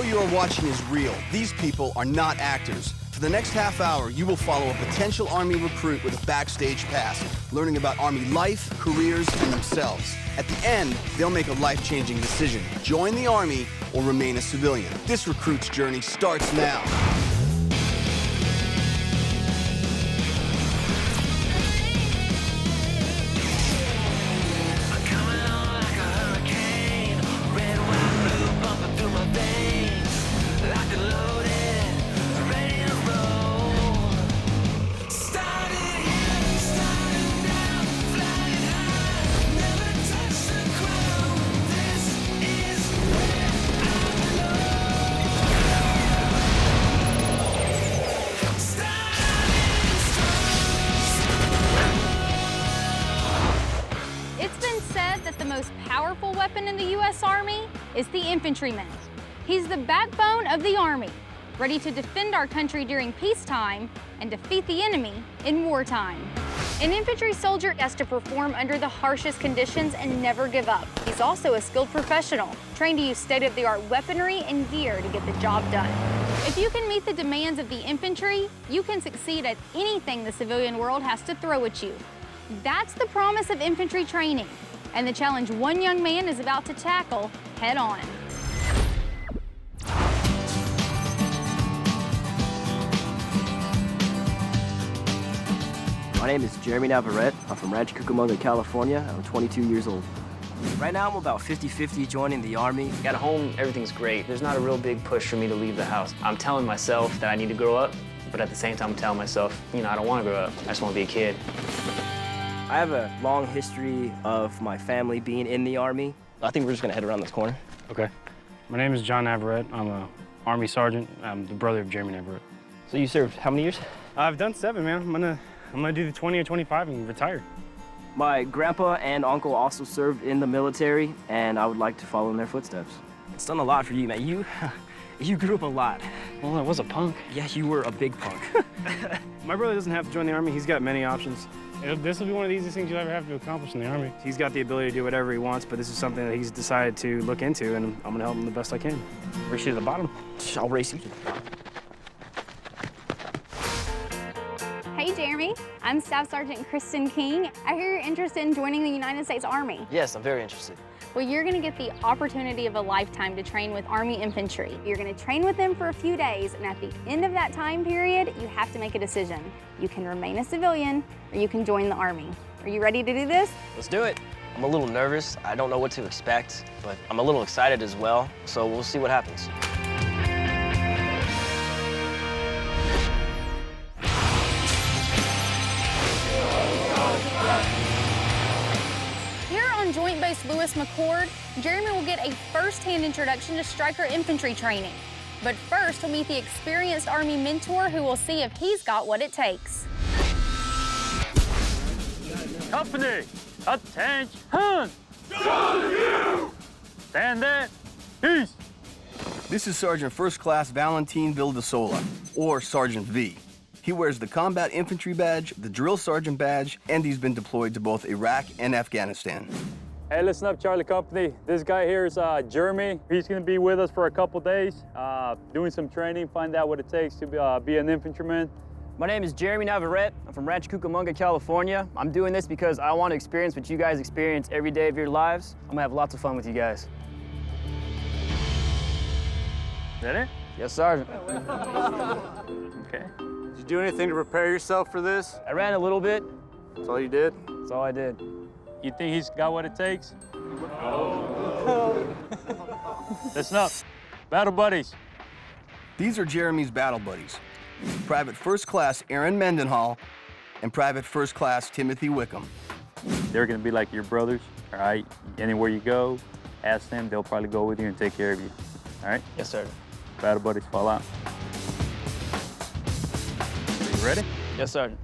show you are watching is real. These people are not actors. For the next half hour, you will follow a potential Army recruit with a backstage pass, learning about Army life, careers, and themselves. At the end, they'll make a life-changing decision: join the Army or remain a civilian. This recruit's journey starts now. The most powerful weapon in the U.S. Army is the infantryman. He's the backbone of the Army, ready to defend our country during peacetime and defeat the enemy in wartime. An infantry soldier has to perform under the harshest conditions and never give up. He's also a skilled professional, trained to use state-of-the-art weaponry and gear to get the job done. If you can meet the demands of the infantry, you can succeed at anything the civilian world has to throw at you. That's the promise of infantry training, and the challenge one young man is about to tackle head on. My name is Jeremy Navarette. I'm from Rancho Cucamonga, California. I'm 22 years old. Right now, I'm about 50-50 joining the Army. At home, everything's great. There's not a real big push for me to leave the house. I'm telling myself that I need to grow up, but at the same time, I'm telling myself, you know, I don't want to grow up. I just want to be a kid. I have a long history of my family being in the Army. I think we're just gonna head around this corner. Okay. My name is John Navarette. I'm an Army sergeant. I'm the brother of Jeremy Navarette. So you served how many years? I've done 7, man. I'm gonna do the 20 or 25 and retire. My grandpa and uncle also served in the military, and I would like to follow in their footsteps. It's done a lot for you, man. You grew up a lot. Well, I was a punk. Yeah, you were a big punk. My brother doesn't have to join the Army. He's got many options. This will be one of the easiest things you'll ever have to accomplish in the Army. He's got the ability to do whatever he wants, but this is something that he's decided to look into, and I'm gonna help him the best I can. Race you to the bottom. I'll race you. Hey, Jeremy. I'm Staff Sergeant Kristen King. I hear you're interested in joining the United States Army. Yes, I'm very interested. Well, you're gonna get the opportunity of a lifetime to train with Army infantry. You're gonna train with them for a few days, and at the end of that time period, you have to make a decision. You can remain a civilian, or you can join the Army. Are you ready to do this? Let's do it. I'm a little nervous. I don't know what to expect, but I'm a little excited as well, so we'll see what happens. Joint Base Lewis McChord, Jeremy will get a first-hand introduction to striker infantry training. But first, he'll meet the experienced Army mentor who will see if he's got what it takes. Company, attention! Stand there, peace! This is Sergeant First Class Valentin Vildasola, or Sergeant V. He wears the Combat Infantry Badge, the Drill Sergeant Badge, and he's been deployed to both Iraq and Afghanistan. Hey, listen up, Charlie Company. This guy here is Jeremy. He's gonna be with us for a couple days, doing some training, find out what it takes to be an infantryman. My name is Jeremy Navarette. I'm from Rancho Cucamonga, California. I'm doing this because I want to experience what you guys experience every day of your lives. I'm gonna have lots of fun with you guys. Is that it? Yes, Sergeant. Okay. Did you do anything to prepare yourself for this? I ran a little bit. That's all you did? That's all I did. You think he's got what it takes? No. Listen up. Battle buddies. These are Jeremy's battle buddies: Private First Class Aaron Mendenhall and Private First Class Timothy Wickham. They're gonna be like your brothers, all right? Anywhere you go, ask them, they'll probably go with you and take care of you, all right? Yes, sir. Battle buddies, fall out. You ready? Yes, Sergeant.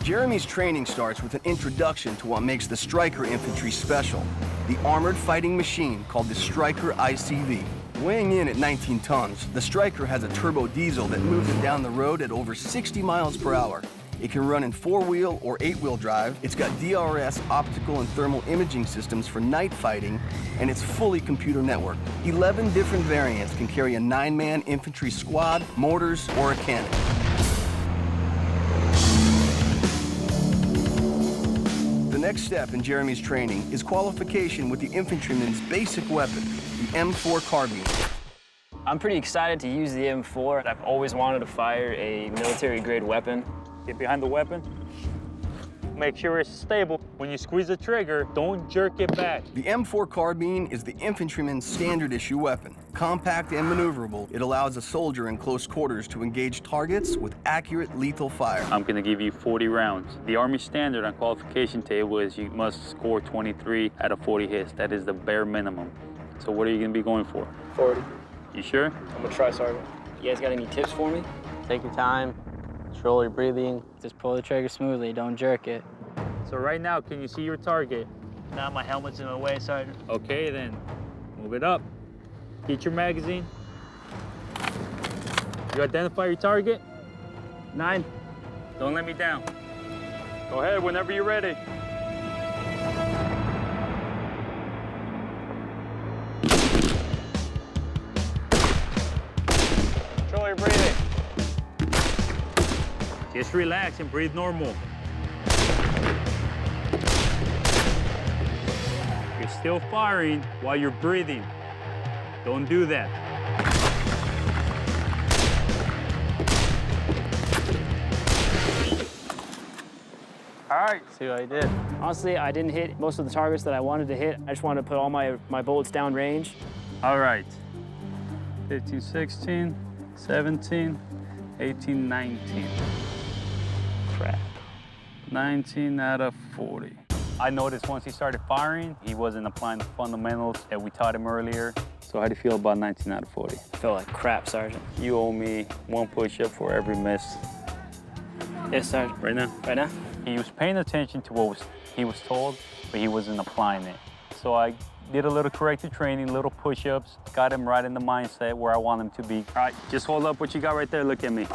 Jeremy's training starts with an introduction to what makes the Stryker infantry special, the armored fighting machine called the Stryker ICV. Weighing in at 19 tons, the Stryker has a turbo diesel that moves it down the road at over 60 miles per hour. It can run in 4-wheel or 8-wheel drive. It's got DRS optical and thermal imaging systems for night fighting, and it's fully computer networked. 11 different variants can carry a 9-man infantry squad, mortars, or a cannon. The next step in Jeremy's training is qualification with the infantryman's basic weapon, the M4 carbine. I'm pretty excited to use the M4. I've always wanted to fire a military-grade weapon. Get behind the weapon. Make sure it's stable. When you squeeze the trigger, don't jerk it back. The M4 carbine is the infantryman's standard issue weapon. Compact and maneuverable, it allows a soldier in close quarters to engage targets with accurate, lethal fire. I'm gonna give you 40 rounds. The Army standard on qualification table is you must score 23 out of 40 hits. That is the bare minimum. So what are you gonna be going for? 40. You sure? I'm gonna try, Sergeant. You guys got any tips for me? Take your time, control your breathing. Just pull the trigger smoothly, don't jerk it. So right now, can you see your target? Now my helmet's in my way, Sergeant. Okay, then move it up. Get your magazine. You identify your target? 9. Don't let me down. Go ahead whenever you're ready. Control your breathing. Just relax and breathe normal. You're still firing while you're breathing. Don't do that. All right. See what I did? Honestly, I didn't hit most of the targets that I wanted to hit. I just wanted to put all my bullets down range. All right. 15, 16, 17, 18, 19. Crap. 19 out of 40. I noticed once he started firing, he wasn't applying the fundamentals that we taught him earlier. So how do you feel about 19 out of 40? I feel like crap, Sergeant. You owe me 1 push-up for every miss. Yes, Sergeant. Right now? Right now? He was paying attention to what he was told, but he wasn't applying it. So I did a little corrective training, little push-ups, got him right in the mindset where I want him to be. All right, just hold up what you got right there. Look at me.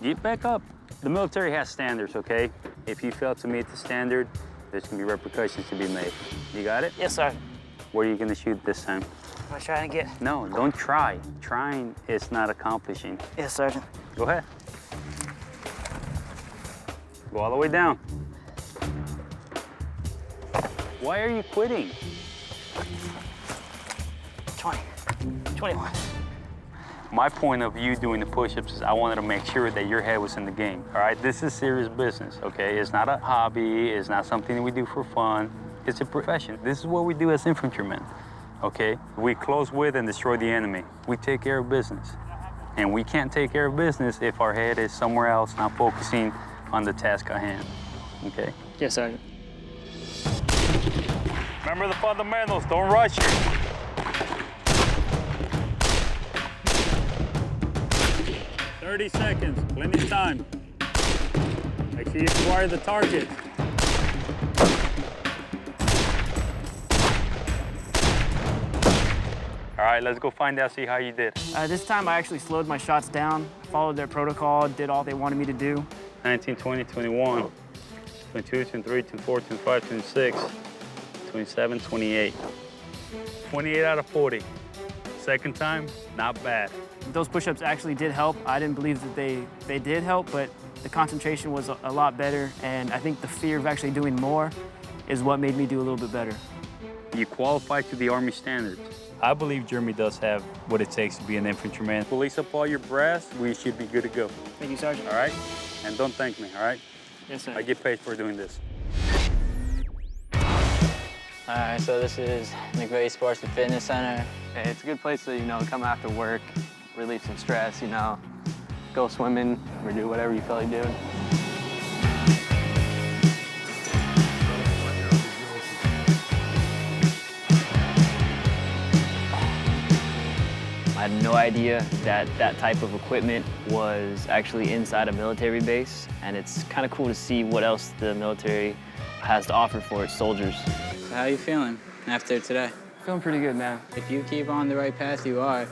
Get back up. The military has standards, okay? If you fail to meet the standard, there's gonna be repercussions to be made. You got it? Yes, sir. Where are you gonna shoot this time? Am I trying to get? No, don't try. Trying is not accomplishing. Yes, Sergeant. Go ahead. Go all the way down. Why are you quitting? 20, 21. My point of view doing the push-ups is I wanted to make sure that your head was in the game, all right? This is serious business, okay? It's not a hobby. It's not something that we do for fun. It's a profession. This is what we do as infantrymen, okay? We close with and destroy the enemy. We take care of business. And we can't take care of business if our head is somewhere else, not focusing on the task at hand, okay? Yes, Sergeant. Remember the fundamentals, don't rush it. "30 seconds, plenty of time. Make sure you acquire the target. All right, let's go find out, see how you did. This time I actually slowed my shots down, followed their protocol, did all they wanted me to do. 19, 20, 21, 22, 23, 24, 25, 26, 27, 28. 28 out of 40. Second time, not bad. Those push-ups actually did help. I didn't believe that they did help, but the concentration was a lot better, and I think the fear of actually doing more is what made me do a little bit better. You qualify to the Army standards. I believe Jeremy does have what it takes to be an infantryman. Release up all your brass, we should be good to go. Thank you, Sergeant. All right? And don't thank me, all right? Yes, sir. I get paid for doing this. All right, so this is McVeigh Sports and Fitness Center. It's a good place to, come after work, relieve some stress, go swimming or do whatever you feel like doing. I had no idea that that type of equipment was actually inside a military base, and it's kind of cool to see what else the military has to offer for its soldiers. So how are you feeling after today? Feeling pretty good, man. If you keep on the right path you are,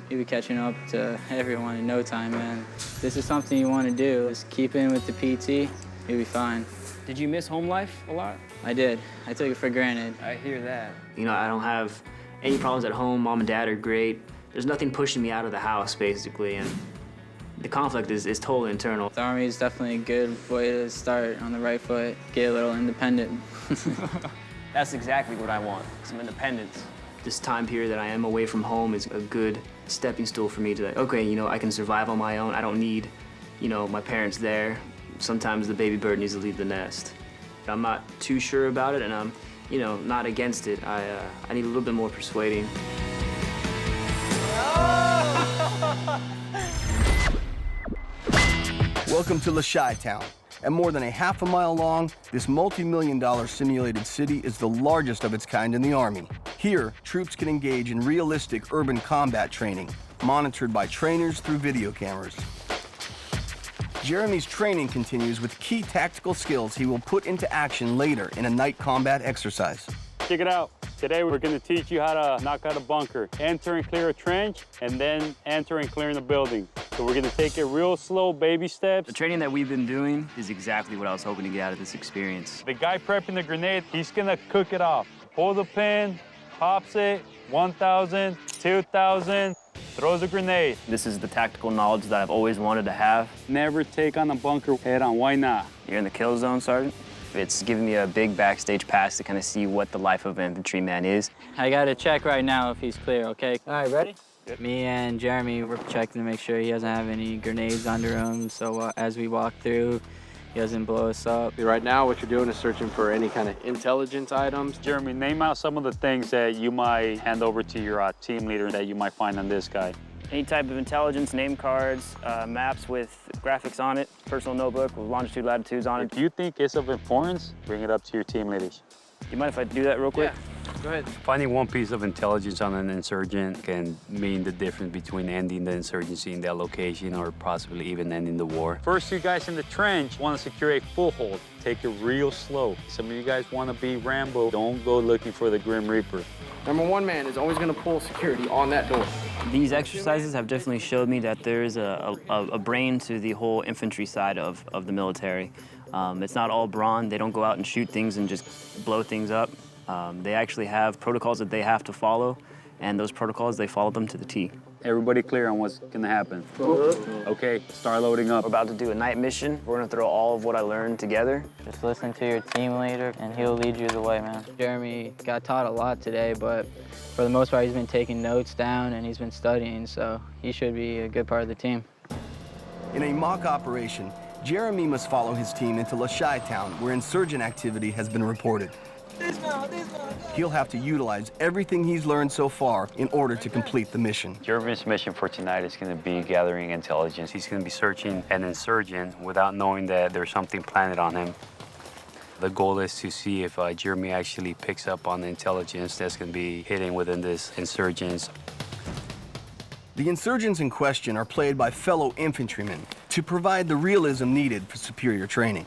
You'll be catching up to everyone in no time, man. This is something you want to do. Just keep in with the PT, you'll be fine. Did you miss home life a lot? I did. I took it for granted. I hear that. You know, I don't have any problems at home. Mom and dad are great. There's nothing pushing me out of the house, basically, and the conflict is totally internal. The Army is definitely a good way to start on the right foot, get a little independent. That's exactly what I want, some independence. This time period that I am away from home is a good stepping stool for me to, like, okay, you know, I can survive on my own. I don't need, you know, my parents there. Sometimes the baby bird needs to leave the nest. I'm not too sure about it, and I'm, you know, not against it. I need a little bit more persuading. Welcome to Lashai Town. At more than a half a mile long, this multi-million-dollar simulated city is the largest of its kind in the Army. Here, troops can engage in realistic urban combat training, monitored by trainers through video cameras. Jeremy's training continues with key tactical skills he will put into action later in a night combat exercise. Check it out. Today we're going to teach you how to knock out a bunker, enter and clear a trench, and then enter and clear in the building. So we're going to take it real slow, baby steps. The training that we've been doing is exactly what I was hoping to get out of this experience. The guy prepping the grenade, he's going to cook it off. Pull the pin, pops it, 1,000, 2,000, throws a grenade. This is the tactical knowledge that I've always wanted to have. Never take on a bunker head on. Why not? You're in the kill zone, Sergeant. It's giving me a big backstage pass to kind of see what the life of an infantryman is. I got to check right now if he's clear, okay? All right, ready? Yep. Me and Jeremy, we're checking to make sure he doesn't have any grenades under him, so as we walk through, he doesn't blow us up. Right now, what you're doing is searching for any kind of intelligence items. Jeremy, name out some of the things that you might hand over to your team leader that you might find on this guy. Any type of intelligence, name cards, maps with graphics on it, personal notebook with longitude, latitudes on it. If you think it's of importance, bring it up to your team leaders. Do you mind if I do that real quick? Yeah, go ahead. Finding one piece of intelligence on an insurgent can mean the difference between ending the insurgency in that location or possibly even ending the war. First, you guys in the trench want to secure a foothold. Take it real slow. Some of you guys want to be Rambo. Don't go looking for the Grim Reaper. Number one man is always going to pull security on that door. These exercises have definitely showed me that there is a brain to the whole infantry side of the military. It's not all brawn. They don't go out and shoot things and just blow things up. They actually have protocols that they have to follow, and those protocols, they follow them to the T. Everybody clear on what's going to happen? Okay, start loading up. We're about to do a night mission. We're going to throw all of what I learned together. Just listen to your team leader, and he'll lead you the way, man. Jeremy got taught a lot today, but for the most part, he's been taking notes down, and he's been studying, so he should be a good part of the team. In a mock operation, Jeremy must follow his team into Lashai Town, where insurgent activity has been reported. He'll have to utilize everything he's learned so far in order to complete the mission. Jeremy's mission for tonight is going to be gathering intelligence. He's going to be searching an insurgent without knowing that there's something planted on him. The goal is to see if Jeremy actually picks up on the intelligence that's going to be hidden within this insurgents. The insurgents in question are played by fellow infantrymen to provide the realism needed for superior training.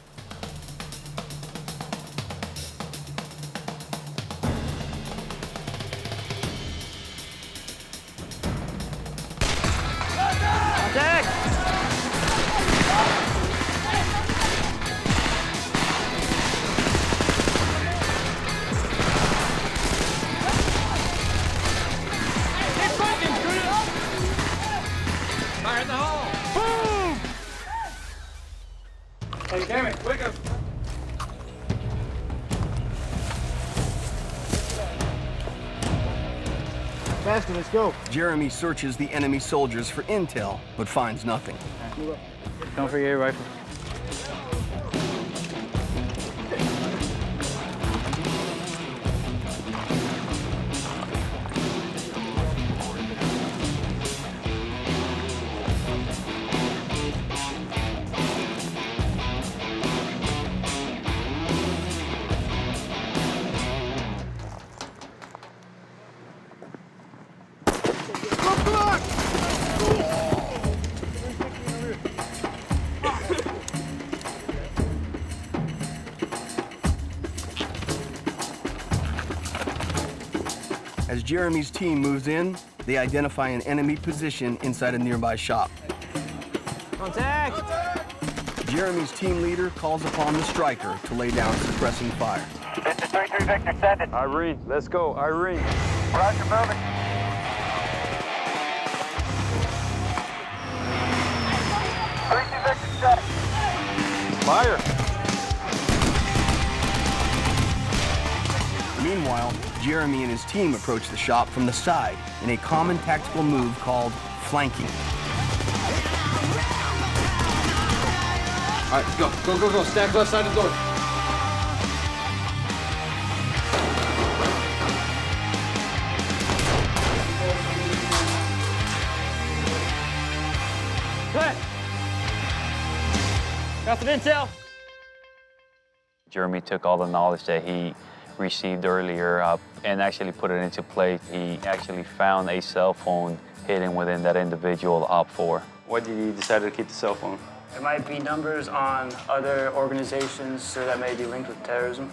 Hey, damn it, quick up. Faster, let's go. Jeremy searches the enemy soldiers for intel, but finds nothing. Don't forget your rifle. As Jeremy's team moves in, they identify an enemy position inside a nearby shop. Contact! Jeremy's team leader calls upon the striker to lay down suppressing fire. This is 33 Victor, send it. Irene, let's go, Irene. Roger, moving. Victor, set. Fire. Meanwhile, Jeremy and his team approach the shop from the side in a common tactical move called flanking. All right, go, go, go, go. Stack left side of the door. Good. Got some intel. Jeremy took all the knowledge that he received earlier and actually put it into play. He actually found a cell phone hidden within that individual OP4. Why did you decide to keep the cell phone? There might be numbers on other organizations that may be linked with terrorism.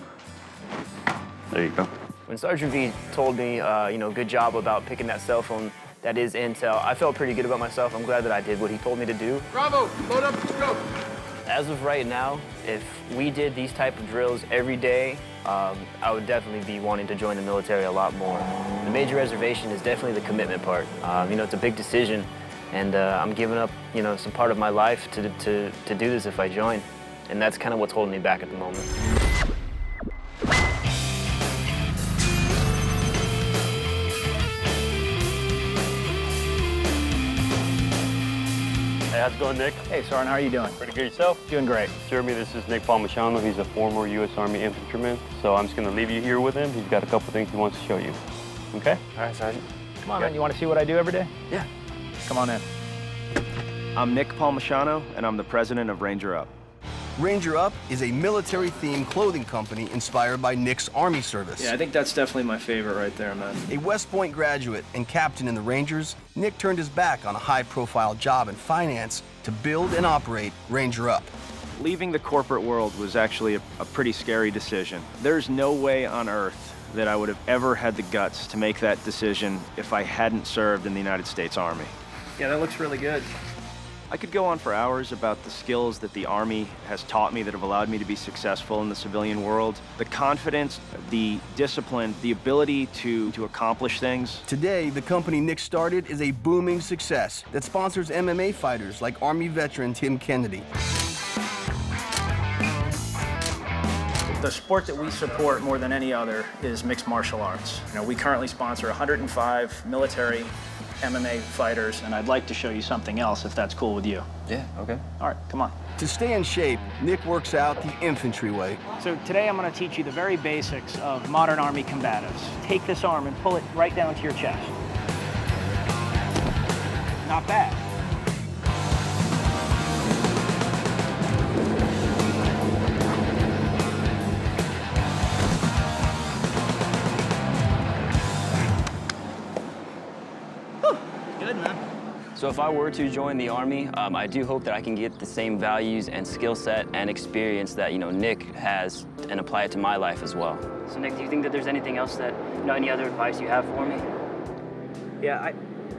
There you go. When Sergeant V told me, good job about picking that cell phone, that is intel, I felt pretty good about myself. I'm glad that I did what he told me to do. Bravo, load up, let's go. As of right now, if we did these type of drills every day, I would definitely be wanting to join the military a lot more. The major reservation is definitely the commitment part. It's a big decision, and I'm giving up, some part of my life to do this if I join. And that's kind of what's holding me back at the moment. Hey, how's it going, Nick? Hey, Sergeant, how are you doing? Pretty good yourself? Doing great. Jeremy, this is Nick Palmachano. He's a former U.S. Army infantryman. So I'm just going to leave you here with him. He's got a couple things he wants to show you. Okay? All right, Sergeant. Come on, man. You want to see what I do every day? Yeah. Come on in. I'm Nick Palmachano, and I'm the president of Ranger Up. Ranger Up is a military-themed clothing company inspired by Nick's Army service. Yeah, I think that's definitely my favorite right there, man. A West Point graduate and captain in the Rangers, Nick turned his back on a high-profile job in finance to build and operate Ranger Up. Leaving the corporate world was actually a pretty scary decision. There's no way on earth that I would have ever had the guts to make that decision if I hadn't served in the United States Army. Yeah, that looks really good. I could go on for hours about the skills that the Army has taught me that have allowed me to be successful in the civilian world. The confidence, the discipline, the ability to accomplish things. Today, the company Nick started is a booming success that sponsors MMA fighters like Army veteran Tim Kennedy. The sport that we support more than any other is mixed martial arts. We currently sponsor 105 military MMA fighters, and I'd like to show you something else if that's cool with you. Yeah, okay. All right, come on. To stay in shape, Nick works out the infantry way. So today I'm going to teach you the very basics of modern Army combatives. Take this arm and pull it right down to your chest. Not bad. Good, man. So if I were to join the Army, I do hope that I can get the same values and skill set and experience that, Nick has and apply it to my life as well. So Nick, do you think that there's anything else that, any other advice you have for me? Yeah,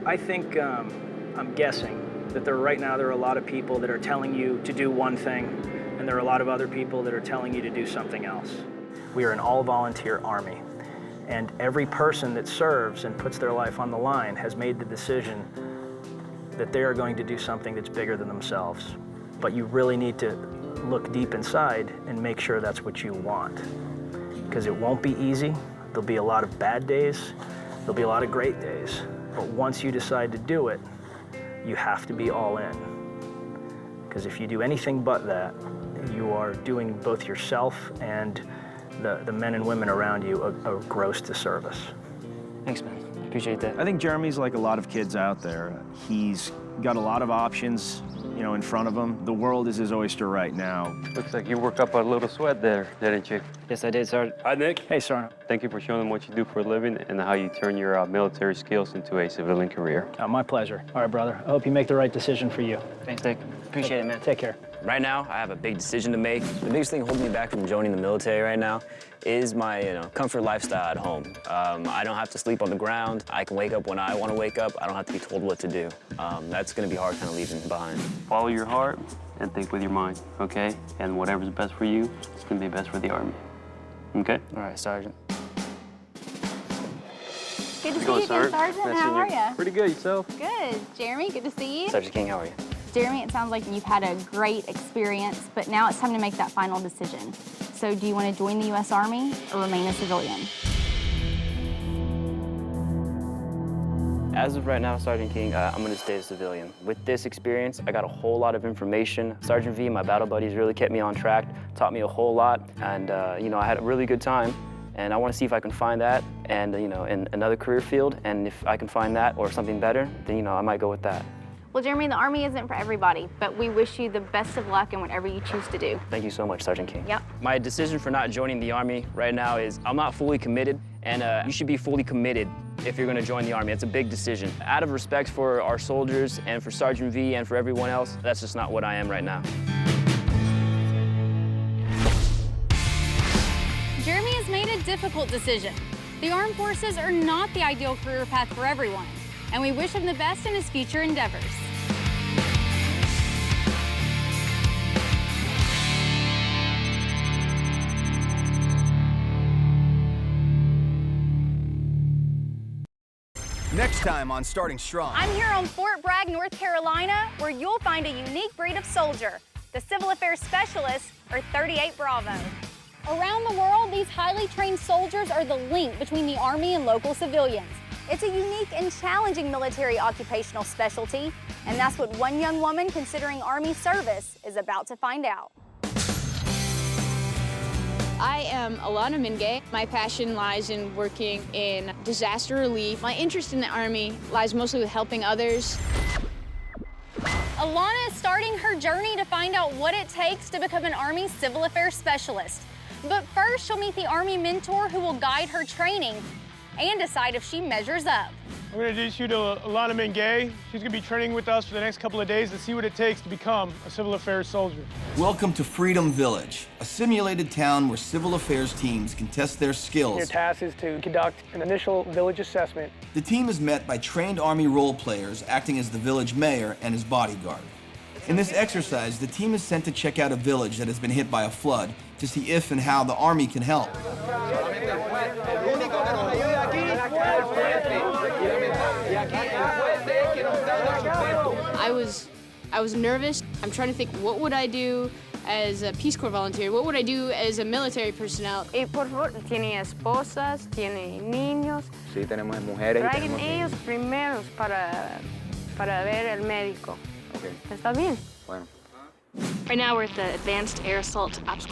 I think, I'm guessing that right now there are a lot of people that are telling you to do one thing, and there are a lot of other people that are telling you to do something else. We are an all-volunteer Army, and every person that serves and puts their life on the line has made the decision that they are going to do something that's bigger than themselves. But you really need to look deep inside and make sure that's what you want. Because it won't be easy. There'll be a lot of bad days. There'll be a lot of great days. But once you decide to do it, you have to be all in. Because if you do anything but that, you are doing both yourself and the men and women around you a gross disservice. Thanks, man. Appreciate that. I think Jeremy's like a lot of kids out there. He's got a lot of options, in front of him. The world is his oyster right now. Looks like you worked up a little sweat there, didn't you? Yes, I did, Sergeant. Hi, Nick. Hey, Sergeant. Thank you for showing them what you do for a living and how you turn your military skills into a civilian career. My pleasure. All right, brother. I hope you make the right decision for you. Thanks, Nick. Appreciate it, man. Take care. Right now, I have a big decision to make. The biggest thing holding me back from joining the military right now is my comfort lifestyle at home. I don't have to sleep on the ground. I can wake up when I want to wake up. I don't have to be told what to do. That's going to be hard kind of leaving behind. Follow your heart and think with your mind, okay? And whatever's best for you, it's going to be best for the Army, okay? All right, Sergeant. Good to see you again, Sergeant. How are you? Pretty good, yourself? Good. Jeremy, good to see you. Sergeant King, how are you? Jeremy, it sounds like you've had a great experience, but now it's time to make that final decision. So do you want to join the U.S. Army or remain a civilian? As of right now, Sergeant King, I'm going to stay a civilian. With this experience, I got a whole lot of information. Sergeant V, my battle buddies, really kept me on track, taught me a whole lot, and I had a really good time. And I want to see if I can find that and, in another career field. And if I can find that or something better, then, I might go with that. Well, Jeremy, the Army isn't for everybody, but we wish you the best of luck in whatever you choose to do. Thank you so much, Sergeant King. Yep. My decision for not joining the Army right now is I'm not fully committed, and you should be fully committed if you're going to join the Army. It's a big decision. Out of respect for our soldiers and for Sergeant V and for everyone else, that's just not what I am right now. Jeremy has made a difficult decision. The armed forces are not the ideal career path for everyone, and we wish him the best in his future endeavors. Next time on Starting Strong. I'm here on Fort Bragg, North Carolina, where you'll find a unique breed of soldier, the Civil Affairs Specialists, or 38 Bravo. Around the world, these highly trained soldiers are the link between the Army and local civilians. It's a unique and challenging military occupational specialty, and that's what one young woman considering Army service is about to find out. I am Alana Mingay. My passion lies in working in disaster relief. My interest in the Army lies mostly with helping others. Alana is starting her journey to find out what it takes to become an Army Civil Affairs Specialist. But first, she'll meet the Army mentor who will guide her training and decide if she measures up. I'm going to introduce you to Alana Mingay. She's going to be training with us for the next couple of days to see what it takes to become a civil affairs soldier. Welcome to Freedom Village, a simulated town where civil affairs teams can test their skills. Your task is to conduct an initial village assessment. The team is met by trained Army role players acting as the village mayor and his bodyguard. In this exercise, the team is sent to check out a village that has been hit by a flood to see if and how the Army can help. I was nervous. I'm trying to think, what would I do as a Peace Corps volunteer? What would I do as a military personnel? Por favor, tiene esposas, tiene niños. Sí, tenemos mujeres. Traigan ellos primeros para ver el médico. Okay. ¿Está bien? Bueno. Right now we're at the Advanced Air Assault Obstacle